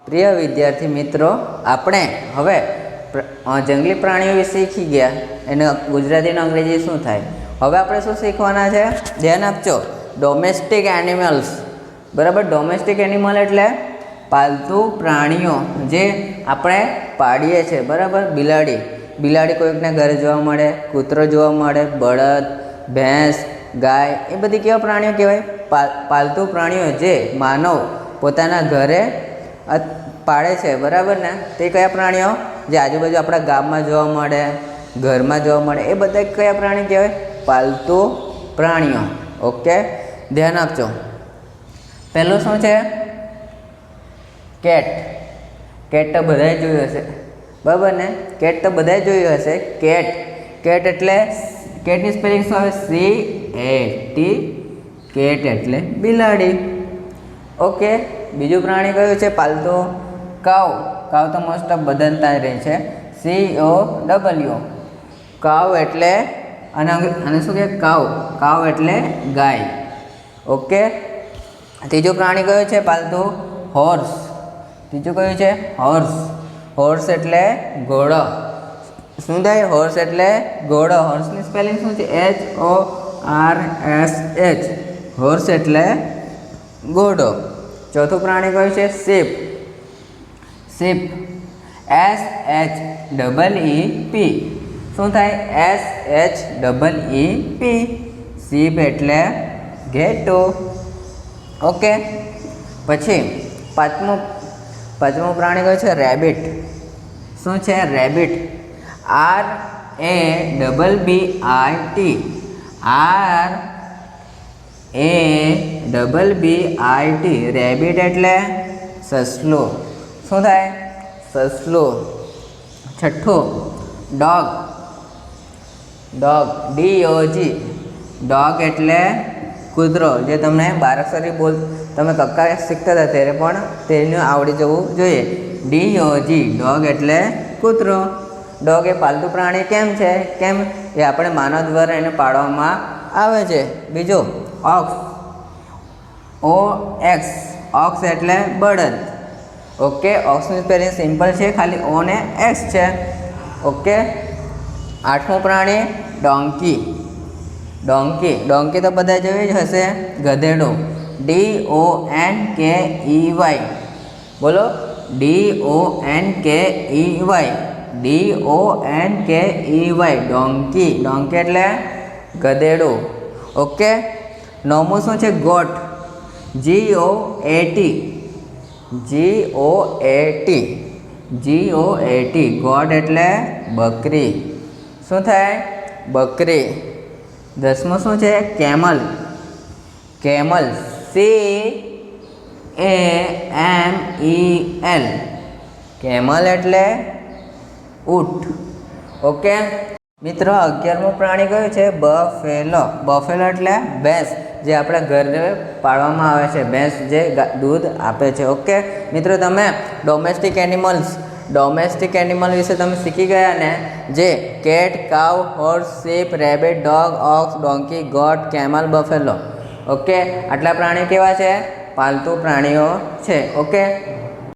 પ્રિય વિદ્યાર્થી મિત્રો, આપણે હવે જંગલી પ્રાણીઓ વિશે શીખી ગયા. એને ગુજરાતીનું અંગ્રેજી શું થાય? હવે આપણે શું શીખવાના છે? ધ્યાન આપજો. Domestic animals. બરાબર, ડોમેસ્ટિક એનિમલ એટલે પાલતુ પ્રાણીઓ જે આપણે પાડીએ છીએ. બરાબર, બિલાડી કોઈકના ઘરે જોવા મળે, કૂતરો જોવા મળે, બળદ, ભેંસ, ગાય, એ બધી કેવા પ્રાણીઓ કહેવાય? પાલતુ પ્રાણીઓ જે માનવ પોતાના ઘરે પાડે છે. બરાબર ને? તે કયા પ્રાણીઓ? જે આજુબાજુ આપણા ગામમાં જોવા મળે, ઘરમાં જોવા મળે, એ બધા કયા પ્રાણી કહેવાય? પાલતુ પ્રાણીઓ. ઓકે, ધ્યાન આપજો. પહેલું શું છે? કેટ. કેટ તો બધાએ જોયું હશે. બરાબર ને? કેટ તો બધાએ જોયું હશે. કેટ એટલે કેટની સ્પેલિંગ શું આવે? CAT. કેટ એટલે બિલાડી. ઓકે, બીજું પ્રાણી કયું છે પાલતુ? કાઉ. કાઉ તો મોસ્ટ ઓફ બધાને ત્યાં રહે છે. COW. કાઉ એટલે અને શું કહે? કાઉ એટલે ગાય. ઓકે, ત્રીજું પ્રાણી કયું છે પાલતુ? હોર્સ. ત્રીજું કયું છે? હોર્સ એટલે ઘોડો. શું થાય? હોર્સ એટલે ઘોડો. હોર્સની સ્પેલિંગ શું છે? HORSH. હોર્સ એટલે ઘોડો. ચોથું પ્રાણી કયું છે? શીપ. SHEEP. શું થાય? SHEEP. શીપ એટલે ઘેટું. ઓકે, પછી પાંચમું પ્રાણી કયું છે? રેબિટ. શું છે? રેબિટ. RABBIT. રેબિટ એટલે સસલું. શું થાય? સસલું. છઠ્ઠું ડોગ. DOG. ડોગ એટલે કૂતરો. જે તમને બારાક્ષરી તમે કક્કા શીખતા હતા ત્યારે પણ તેનું આવડી જવું જોઈએ. DOG. ડોગ એટલે કૂતરો. ડોગ એ પાલતુ પ્રાણી કેમ છે? એ આપણે માનવ દ્વારા એને પાડવામાં આવે છે. બીજું ઓક્સ. ઓક્સ એટલે બળદ. ઓકે, ઓક્સની સ્પેલિંગ સિમ્પલ છે, ખાલી O ને X છે. ઓકે, આઠમું પ્રાણી ડોંકી. ડોંકી તો બધા જોઈ જ હશે. ગધેડું. DONKEY. બોલો, DONKEY. ડોંકી એટલે ગધેડું. ઓકે, નવમું શું છે? ગોટ. GOAT. ગોટ એટલે બકરી. શું થાય? બકરી. દસમું શું છે? કેમલ. CAMEL. કેમલ એટલે ઊંટ. ઓકે મિત્રો, 11મું પ્રાણી કયું છે? બફેલો. એટલે ભેંસ, જે આપણા ઘરે પાળવામાં આવે છે. ભેંસ જે દૂધ આપે છે. ઓકે મિત્રો, તમે ડોમેસ્ટિક એનિમલ વિશે તમે શીખી ગયા ને? જે cat, cow, horse, sheep, rabbit, dog, ox, donkey, goat, camel, buffalo. Okay, આટલા પ્રાણીઓ કેવા છે? પાલતુ પ્રાણીઓ છે. ઓકે,